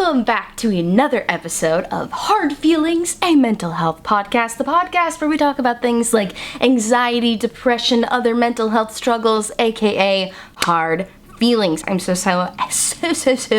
Welcome back to another episode of Hard Feelings, a mental health podcast. The podcast where we talk about things like anxiety, depression, other mental health struggles, aka hard feelings. I'm so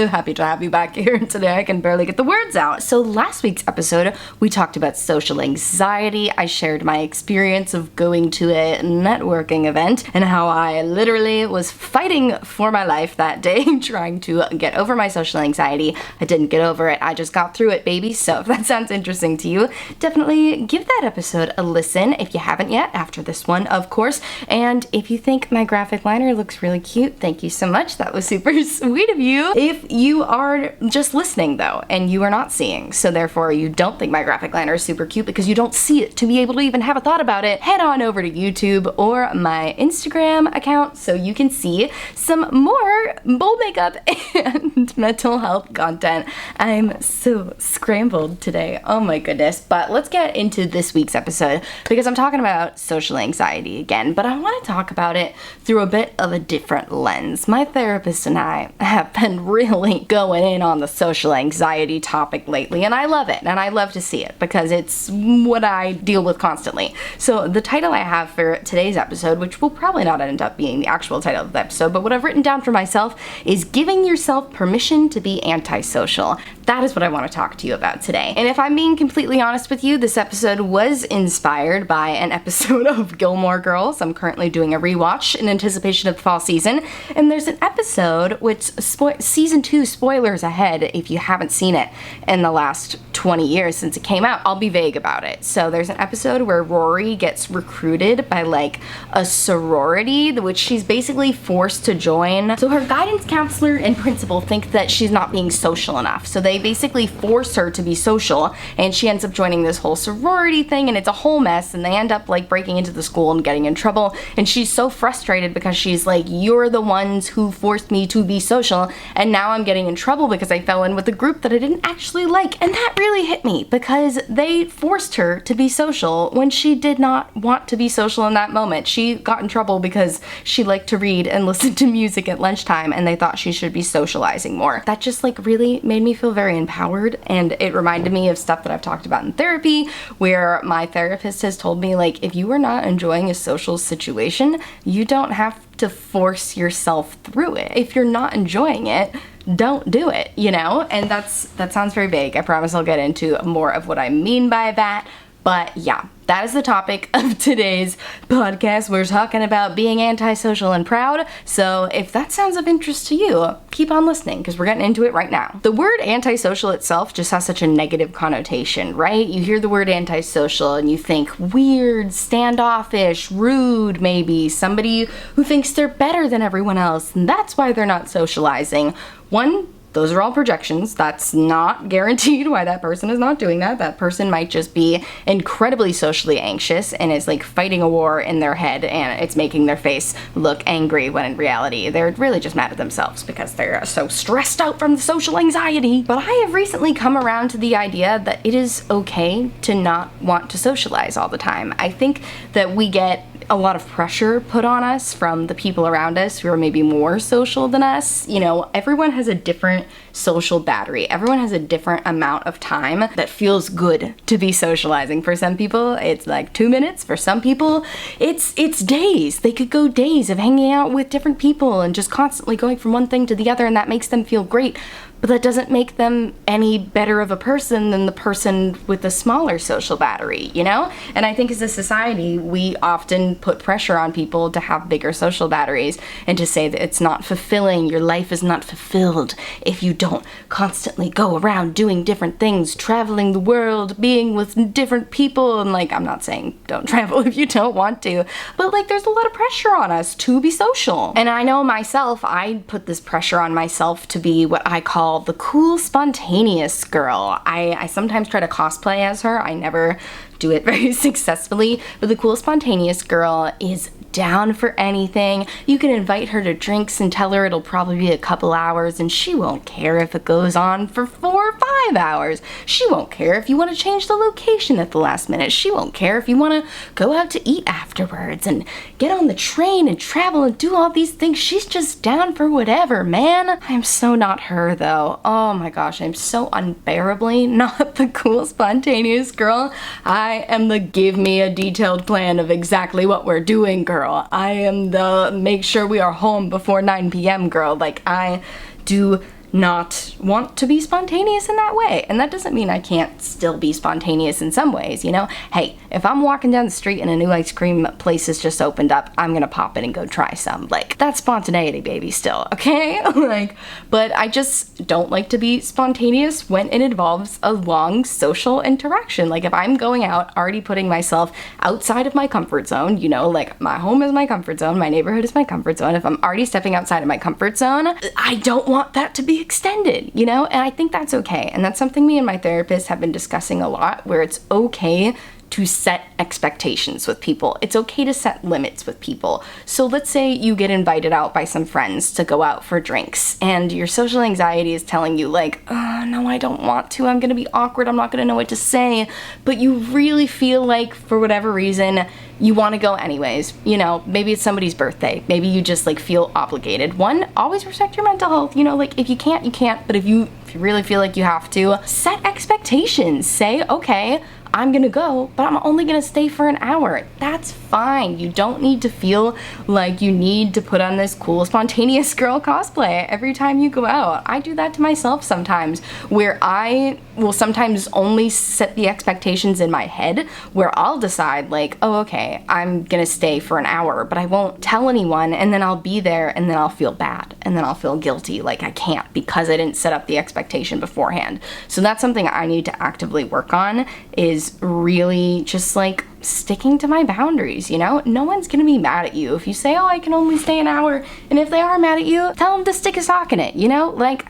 happy to have you back here today. I can barely get the words out. So last week's episode, we talked about social anxiety. I shared my experience of going to a networking event and how I literally was fighting for my life that day, trying to get over my social anxiety. I didn't get over it. I just got through it, baby. So if that sounds interesting to you, definitely give that episode a listen if you haven't yet, after this one, of course. And if you think my graphic liner looks really cute, thank you so much. That was super sweet of you. If you are just listening though, and you are not seeing, so therefore you don't think my graphic liner is super cute because you don't see it to be able to even have a thought about it, head on over to YouTube or my Instagram account so you can see some more bold makeup and mental health content. I'm so scrambled today. Oh my goodness. But let's get into this week's episode because I'm talking about social anxiety again, but I want to talk about it through a bit of a different lens. My therapist and I have been really going in on the social anxiety topic lately, and I love it, and I love to see it because it's what I deal with constantly. So the title I have for today's episode, which will probably not end up being the actual title of the episode, but what I've written down for myself is Giving Yourself Permission to Be Antisocial. That is what I want to talk to you about today. And if I'm being completely honest with you, this episode was inspired by an episode of Gilmore Girls. I'm currently doing a rewatch in anticipation of the fall season, and there's an episode which season 2 spoilers ahead if you haven't seen it in the last 20 years since it came out. I'll be vague about it. So there's an episode where Rory gets recruited by like a sorority, which she's basically forced to join. So her guidance counselor and principal think that she's not being social enough. So they basically force her to be social, and she ends up joining this whole sorority thing, and it's a whole mess, and they end up like breaking into the school and getting in trouble. And she's so frustrated because she's like, you're the ones who forced me to be social, and now I'm getting in trouble because I fell in with a group that I didn't actually like. And that really hit me because they forced her to be social when she did not want to be social in that moment. She got in trouble because she liked to read and listen to music at lunchtime, and they thought she should be socializing more. That just like really made me feel very empowered, and it reminded me of stuff that I've talked about in therapy, where my therapist has told me, like, if you are not enjoying a social situation, you don't have to force yourself through it. If you're not enjoying it, don't do it, you know? And that sounds very vague. I promise I'll get into more of what I mean by that. But yeah, that is the topic of today's podcast. We're talking about being antisocial and proud. So if that sounds of interest to you, keep on listening because we're getting into it right now. The word antisocial itself just has such a negative connotation, right? You hear the word antisocial and you think weird, standoffish, rude, maybe somebody who thinks they're better than everyone else, and that's why they're not socializing. One, those are all projections. That's not guaranteed why that person is not doing that. That person might just be incredibly socially anxious and is like fighting a war in their head, and it's making their face look angry when in reality they're really just mad at themselves because they're so stressed out from the social anxiety. But I have recently come around to the idea that it is okay to not want to socialize all the time. I think that we get a lot of pressure put on us from the people around us who are maybe more social than us. You know, everyone has a different social battery. Everyone has a different amount of time that feels good to be socializing. For some people, it's like 2 minutes. For some people, it's days. They could go days of hanging out with different people and just constantly going from one thing to the other, and that makes them feel great. But that doesn't make them any better of a person than the person with a smaller social battery, you know? And I think as a society, we often put pressure on people to have bigger social batteries and to say that it's not fulfilling, your life is not fulfilled if you don't constantly go around doing different things, traveling the world, being with different people. And like, I'm not saying don't travel if you don't want to, but like there's a lot of pressure on us to be social. And I know myself, I put this pressure on myself to be what I call the cool, spontaneous girl. I sometimes try to cosplay as her. I never do it very successfully. But the cool spontaneous girl is down for anything. You can invite her to drinks and tell her it'll probably be a couple hours, and she won't care if it goes on for 4 or 5 hours. She won't care if you want to change the location at the last minute. She won't care if you want to go out to eat afterwards and get on the train and travel and do all these things. She's just down for whatever, man. I'm so not her though. Oh my gosh, I'm so unbearably not the cool spontaneous girl. I am the give me a detailed plan of exactly what we're doing girl. I am the make sure we are home before 9 p.m. girl. Like, I do not want to be spontaneous in that way. And that doesn't mean I can't still be spontaneous in some ways, you know? Hey, if I'm walking down the street and a new ice cream place has just opened up, I'm gonna pop in and go try some. Like, that's spontaneity, baby, still, okay? Like, but I just don't like to be spontaneous when it involves a long social interaction. Like, if I'm going out, already putting myself outside of my comfort zone, you know, like, my home is my comfort zone, my neighborhood is my comfort zone. If I'm already stepping outside of my comfort zone, I don't want that to be extended, you know? And I think that's okay. And that's something me and my therapist have been discussing a lot, where it's okay to set expectations with people. It's okay to set limits with people. So let's say you get invited out by some friends to go out for drinks, and your social anxiety is telling you like, oh, no, I don't want to. I'm gonna be awkward. I'm not gonna know what to say. But you really feel like, for whatever reason, you want to go anyways. You know, maybe it's somebody's birthday. Maybe you just like feel obligated. One, always respect your mental health. You know, like if you can't, you can't. But if you really feel like you have to, set expectations. Say, okay, I'm gonna go, but I'm only gonna stay for an hour. That's fine. You don't need to feel like you need to put on this cool spontaneous girl cosplay every time you go out. I do that to myself sometimes, where I will sometimes only set the expectations in my head, where I'll decide like, oh, okay, I'm gonna stay for an hour, but I won't tell anyone, and then I'll be there, and then I'll feel bad, and then I'll feel guilty, like I can't because I didn't set up the expectation beforehand. So that's something I need to actively work on, is really just like sticking to my boundaries, you know? No one's gonna be mad at you if you say, oh, I can only stay an hour, and if they are mad at you, tell them to stick a sock in it, you know? Like,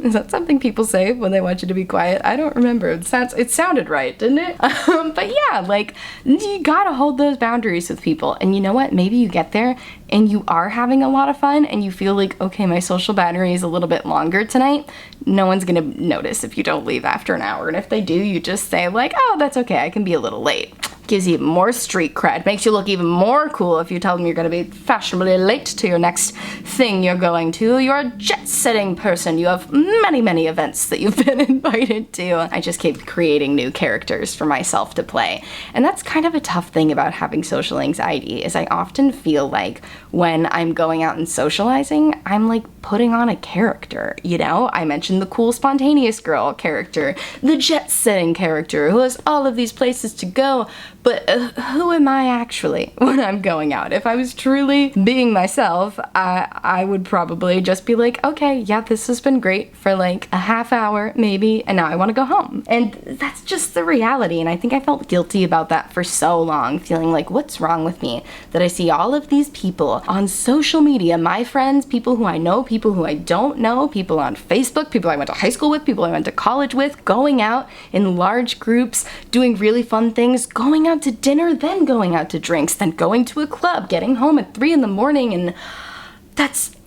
is that something people say when they want you to be quiet? I don't remember. It sounded right, didn't it? But yeah, like, you gotta hold those boundaries with people, and you know what? Maybe you get there and you are having a lot of fun and you feel like, okay, my social battery is a little bit longer tonight. No one's gonna notice if you don't leave after an hour, and if they do, you just say like, oh, that's okay, I can be a little late. Gives you even more street cred, makes you look even more cool if you tell them you're gonna be fashionably late to your next thing you're going to. You're a jet-setting person. You have many, many events that you've been invited to. I just keep creating new characters for myself to play. And that's kind of a tough thing about having social anxiety, is I often feel like when I'm going out and socializing, I'm like putting on a character, you know? I mentioned the cool spontaneous girl character, the jet-setting character who has all of these places to go, but who am I actually when I'm going out? If I was truly being myself, I would probably just be like, okay, yeah, this has been great for like a half hour maybe, and now I want to go home. And that's just the reality, and I think I felt guilty about that for so long, feeling like, what's wrong with me? That I see all of these people on social media, my friends, people who I know, people who I don't know, people on Facebook, people I went to high school with, people I went to college with, going out in large groups, doing really fun things, going out to dinner, then going out to drinks, then going to a club, getting home at 3 a.m, and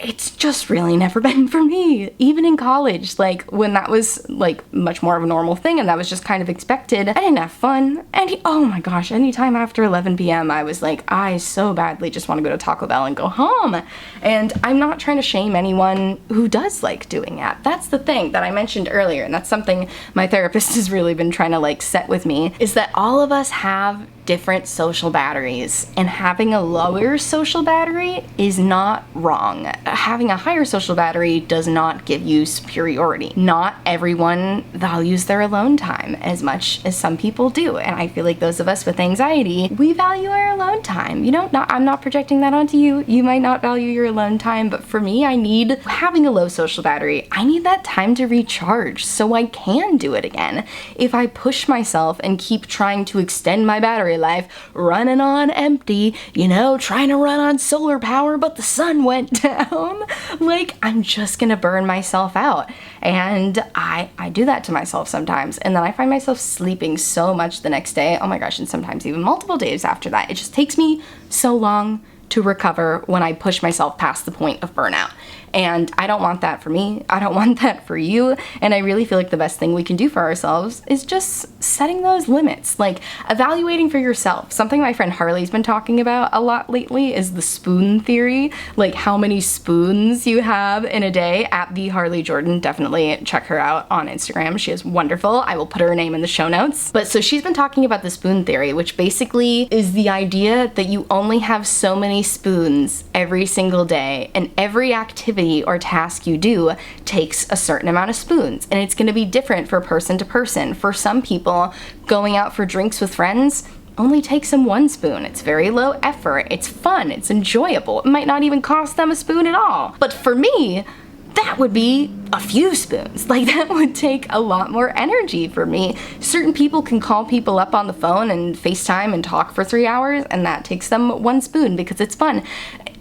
it's just really never been for me. Even in college, like when that was like much more of a normal thing and that was just kind of expected, I didn't have fun. And oh my gosh, anytime after 11 p.m, I was like, I so badly just want to go to Taco Bell and go home. And I'm not trying to shame anyone who does like doing that. That's the thing that I mentioned earlier, and that's something my therapist has really been trying to like set with me, is that all of us have different social batteries, and having a lower social battery is not wrong. Having a higher social battery does not give you superiority. Not everyone values their alone time as much as some people do, and I feel like those of us with anxiety, we value our alone time. You know, I'm not projecting that onto you. You might not value your alone time, but for me, I need, having a low social battery, I need that time to recharge so I can do it again. If I push myself and keep trying to extend my battery life, running on empty, you know, trying to run on solar power, but the sun went down, phone. Like, I'm just gonna burn myself out. And I do that to myself sometimes. And then I find myself sleeping so much the next day. Oh my gosh, and sometimes even multiple days after that. It just takes me so long to recover when I push myself past the point of burnout. And I don't want that for me. I don't want that for you. And I really feel like the best thing we can do for ourselves is just setting those limits, like evaluating for yourself. Something my friend Harley's been talking about a lot lately is the spoon theory, like how many spoons you have in a day. At the Harley Jordan, definitely check her out on Instagram. She is wonderful. I will put her name in the show notes. But so she's been talking about the spoon theory, which basically is the idea that you only have so many spoons every single day, and every activity or task you do takes a certain amount of spoons, and it's going to be different for person to person. For some people, going out for drinks with friends only takes them 1 spoon. It's very low effort, it's fun, it's enjoyable. It might not even cost them a spoon at all. But for me, that would be a few spoons. Like, that would take a lot more energy for me. Certain people can call people up on the phone and FaceTime and talk for 3 hours, and that takes them 1 spoon because it's fun.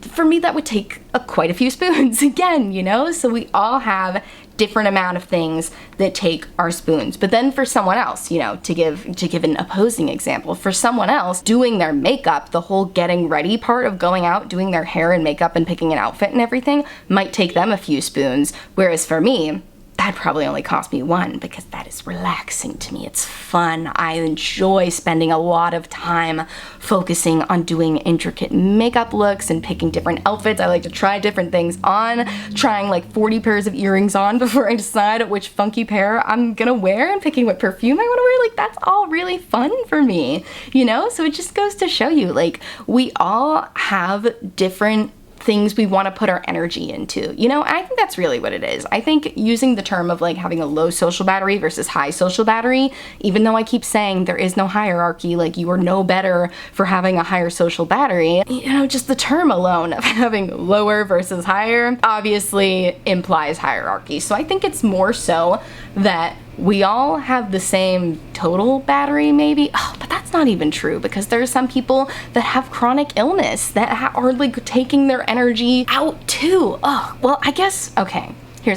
For me, that would take quite a few spoons again, you know? So we all have different amount of things that take our spoons. But then for someone else, you know, to give an opposing example, for someone else, doing their makeup, the whole getting ready part of going out, doing their hair and makeup and picking an outfit and everything might take them a few spoons. Whereas for me, that'd probably only cost me 1 because that is relaxing to me. It's fun. I enjoy spending a lot of time focusing on doing intricate makeup looks and picking different outfits. I like to try different things on, trying like 40 pairs of earrings on before I decide which funky pair I'm gonna wear, and picking what perfume I wanna wear. Like, that's all really fun for me, you know? So it just goes to show you, like, we all have different things we want to put our energy into, you know? And I think that's really what it is. I think using the term of like having a low social battery versus high social battery, even though I keep saying there is no hierarchy, like you are no better for having a higher social battery, you know, just the term alone of having lower versus higher obviously implies hierarchy. So I think it's more so that we all have the same total battery, maybe. Oh, but that's not even true, because there are some people that have chronic illness that are like taking their energy out too. Oh, well, I guess, okay,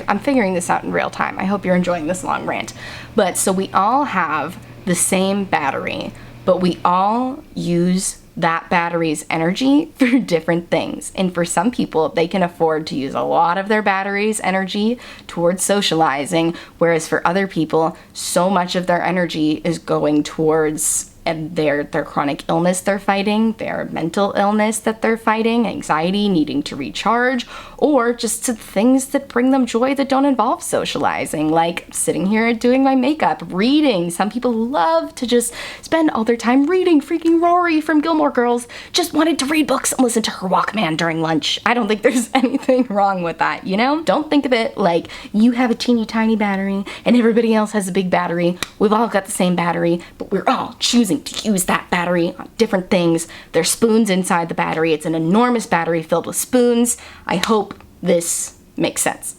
I'm figuring this out in real time. I hope you're enjoying this long rant. But so we all have the same battery, but we all use that battery's energy for different things. And for some people, they can afford to use a lot of their battery's energy towards socializing, whereas for other people, so much of their energy is going towards their chronic illness they're fighting, their mental illness that they're fighting, anxiety, needing to recharge, or just to things that bring them joy that don't involve socializing, like sitting here doing my makeup, reading. Some people love to just spend all their time reading. Freaking Rory from Gilmore Girls just wanted to read books and listen to her Walkman during lunch. I don't think there's anything wrong with that, you know? Don't think of it like you have a teeny tiny battery and everybody else has a big battery. We've all got the same battery, but we're all choosing to use that battery on different things. There's spoons inside the battery. It's an enormous battery filled with spoons. I hope this makes sense.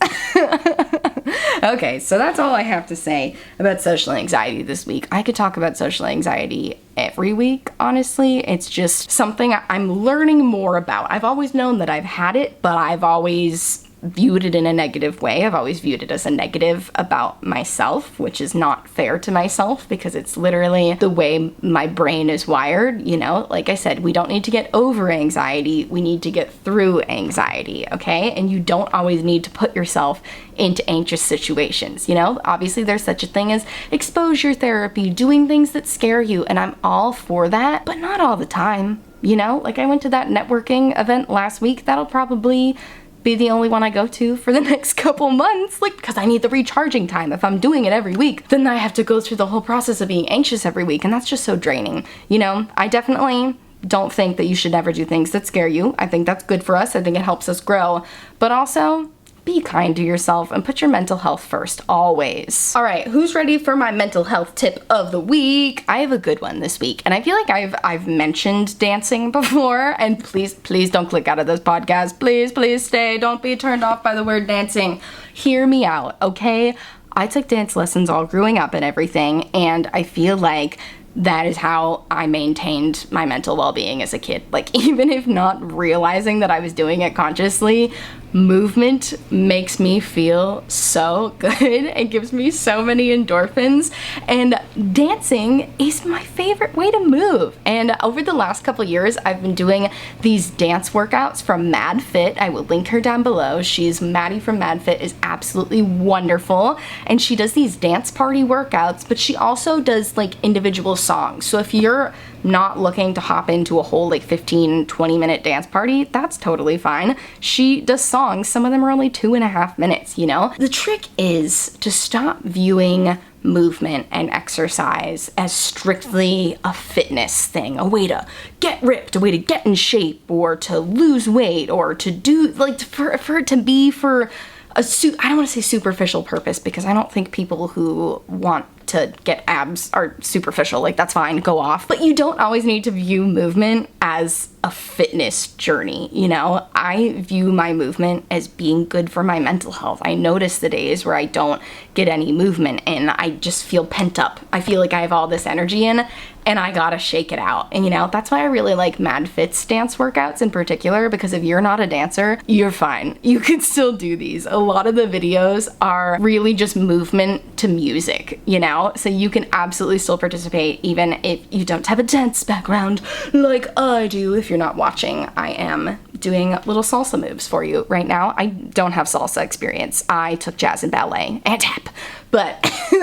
Okay, so that's all I have to say about social anxiety this week. I could talk about social anxiety every week, honestly. It's just something I'm learning more about. I've always known that I've had it, but I've always viewed it in a negative way. I've always viewed it as a negative about myself, which is not fair to myself because it's literally the way my brain is wired, you know? Like I said, we don't need to get over anxiety, we need to get through anxiety, okay? And you don't always need to put yourself into anxious situations, you know? Obviously, there's such a thing as exposure therapy, doing things that scare you, and I'm all for that, but not all the time, you know? Like, I went to that networking event last week. That'll probably be the only one I go to for the next couple months, like, because I need the recharging time. If I'm doing it every week, then I have to go through the whole process of being anxious every week, and that's just so draining. You know, I definitely don't think that you should never do things that scare you. I think that's good for us. I think it helps us grow, but also be kind to yourself and put your mental health first, always. All right, who's ready for my mental health tip of the week? I have a good one this week, and I feel like I've mentioned dancing before, and please don't click out of this podcast. Please stay. Don't be turned off by the word dancing. Hear me out, okay? I took dance lessons all growing up and everything, and I feel like that is how I maintained my mental well-being as a kid. Like, even if not realizing that I was doing it consciously, movement makes me feel so good. It gives me so many endorphins, and dancing is my favorite way to move. And over the last couple years, I've been doing these dance workouts from MadFit. I will link her down below. Maddie from MadFit is absolutely wonderful, and she does these dance party workouts, but she also does like individual songs. So if you're not looking to hop into a whole like 15-20 minute dance party, that's totally fine. She does songs, some of them are only 2.5 minutes, you know? The trick is to stop viewing movement and exercise as strictly a fitness thing, a way to get ripped, a way to get in shape, or to lose weight, or to do, like, for it to be for I don't want to say superficial purpose, because I don't think people who want to get abs are superficial. Like, that's fine, go off. But you don't always need to view movement as a fitness journey, you know? I view my movement as being good for my mental health. I notice the days where I don't get any movement and I just feel pent up. I feel like I have all this energy in, and I gotta shake it out. And you know, that's why I really like MadFit's dance workouts in particular, because if you're not a dancer, you're fine. You can still do these. A lot of the videos are really just movement to music, you know? So you can absolutely still participate even if you don't have a dance background like I do. If you're not watching, I am doing little salsa moves for you right now. I don't have salsa experience. I took jazz and ballet and tap, but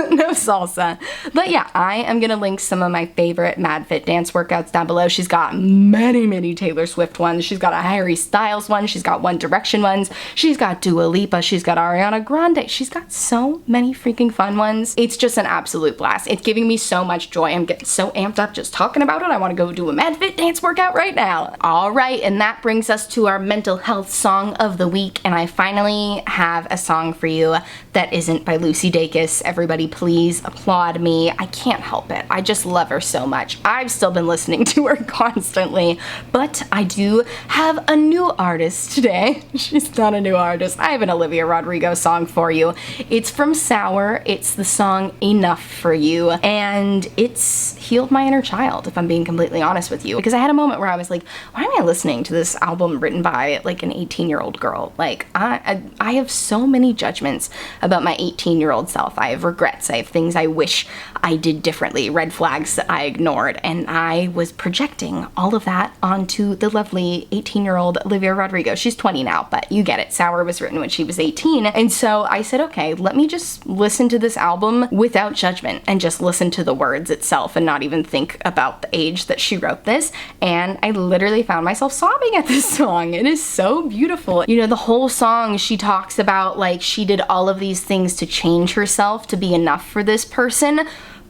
no salsa. But yeah, I am gonna link some of my favorite MadFit dance workouts down below. She's got many Taylor Swift ones. She's got a Harry Styles one. She's got One Direction ones. She's got Dua Lipa. She's got Ariana Grande. She's got so many freaking fun ones. It's just an absolute blast. It's giving me so much joy. I'm getting so amped up just talking about it. I wanna go do a MadFit dance workout right now. All right, and that brings us to our mental health song of the week, and I finally have a song for you that isn't by Lucy Dacus. Everybody please applaud me. I can't help it. I just love her so much. I've still been listening to her constantly, but I do have a new artist today. She's not a new artist. I have an Olivia Rodrigo song for you. It's from Sour. It's the song Enough for You, and it's healed my inner child, if I'm being completely honest with you, because I had a moment where I was like, why am I listening to this album written by like an 18-year-old girl? Like, I have so many judgments about my 18-year-old self. I have regrets. I have things I wish I did differently, red flags that I ignored, and I was projecting all of that onto the lovely 18-year-old Olivia Rodrigo. She's 20 now, but you get it. Sour was written when she was 18, and so I said, okay, let me just listen to this album without judgment and just listen to the words itself and not even think about the age that she wrote this, and I literally found myself sobbing at this song. It is so beautiful. You know, the whole song, she talks about like she did all of these things to change herself to be enough for this person,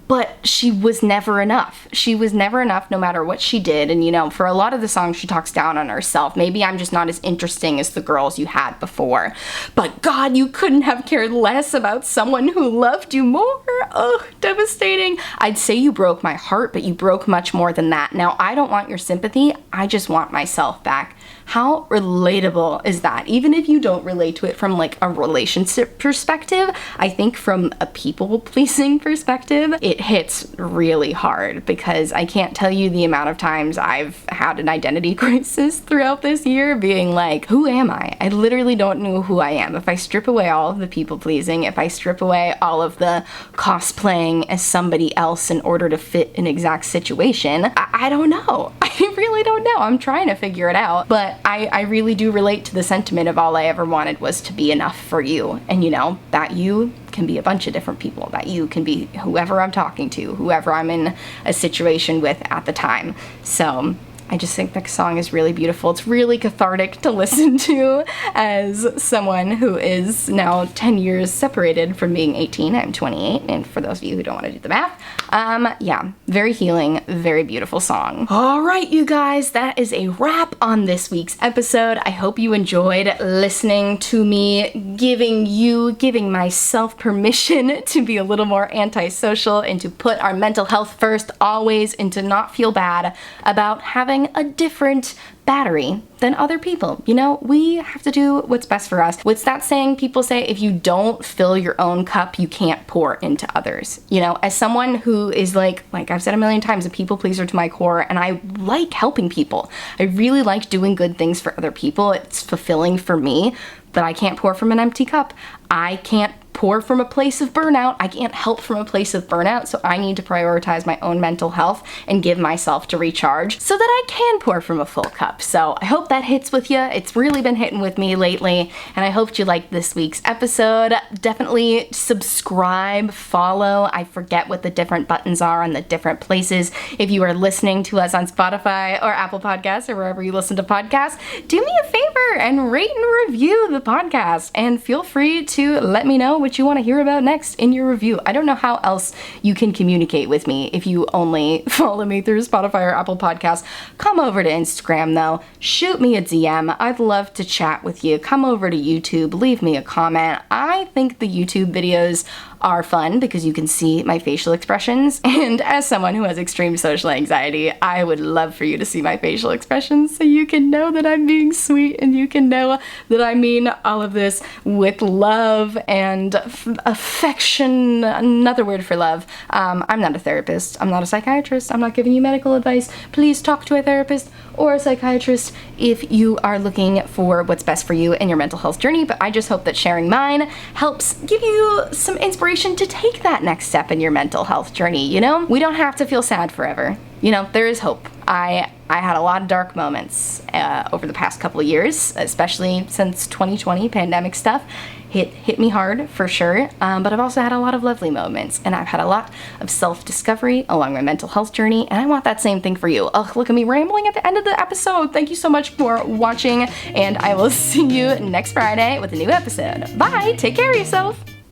but she was never enough. She was never enough no matter what she did. And you know, for a lot of the songs, she talks down on herself. Maybe I'm just not as interesting as the girls you had before. But God, you couldn't have cared less about someone who loved you more. Oh, devastating. I'd say you broke my heart, but you broke much more than that. Now, I don't want your sympathy. I just want myself back. How relatable is that? Even if you don't relate to it from like a relationship perspective, I think from a people-pleasing perspective, it hits really hard, because I can't tell you the amount of times I've had an identity crisis throughout this year, being like, who am I? I literally don't know who I am. If I strip away all of the people-pleasing, if I strip away all of the cosplaying as somebody else in order to fit an exact situation, I don't know. I really don't know. I'm trying to figure it out, but I really do relate to the sentiment of all I ever wanted was to be enough for you. And you know, that you can be a bunch of different people. That you can be whoever I'm talking to, whoever I'm in a situation with at the time. So I just think the song is really beautiful. It's really cathartic to listen to as someone who is now 10 years separated from being 18. I'm 28, and for those of you who don't want to do the math, yeah, very healing, very beautiful song. All right, you guys, that is a wrap on this week's episode. I hope you enjoyed listening to me, giving myself permission to be a little more antisocial and to put our mental health first always, and to not feel bad about having buying a different battery than other people. You know, we have to do what's best for us. What's that saying people say? If you don't fill your own cup, you can't pour into others. You know, as someone who is like I've said a million times, a people pleaser to my core, and I like helping people. I really like doing good things for other people. It's fulfilling for me, but I can't pour from an empty cup. I can't pour from a place of burnout. I can't help from a place of burnout, so I need to prioritize my own mental health and give myself to recharge so that I can pour from a full cup. So I hope that hits with you. It's really been hitting with me lately, and I hope you liked this week's episode. Definitely subscribe, follow. I forget what the different buttons are on the different places. If you are listening to us on Spotify or Apple Podcasts or wherever you listen to podcasts, do me a favor and rate and review the podcast, and feel free to let me know what you want to hear about next in your review. I don't know how else you can communicate with me if you only follow me through Spotify or Apple Podcasts. Come over to Instagram though. Shoot me a DM. I'd love to chat with you. Come over to YouTube. Leave me a comment. I think the YouTube videos are fun because you can see my facial expressions, and as someone who has extreme social anxiety, I would love for you to see my facial expressions so you can know that I'm being sweet and you can know that I mean all of this with love and affection. Another word for love. I'm not a therapist. I'm not a psychiatrist. I'm not giving you medical advice. Please talk to a therapist or a psychiatrist if you are looking for what's best for you in your mental health journey, but I just hope that sharing mine helps give you some inspiration to take that next step in your mental health journey. You know, we don't have to feel sad forever. You know, there is hope. I had a lot of dark moments over the past couple of years, especially since 2020 pandemic stuff hit me hard for sure, but I've also had a lot of lovely moments, and I've had a lot of self-discovery along my mental health journey, and I want that same thing for you. Oh, look at me rambling at the end of the episode. Thank you so much for watching, and I will see you next Friday with a new episode. Bye! Take care of yourself!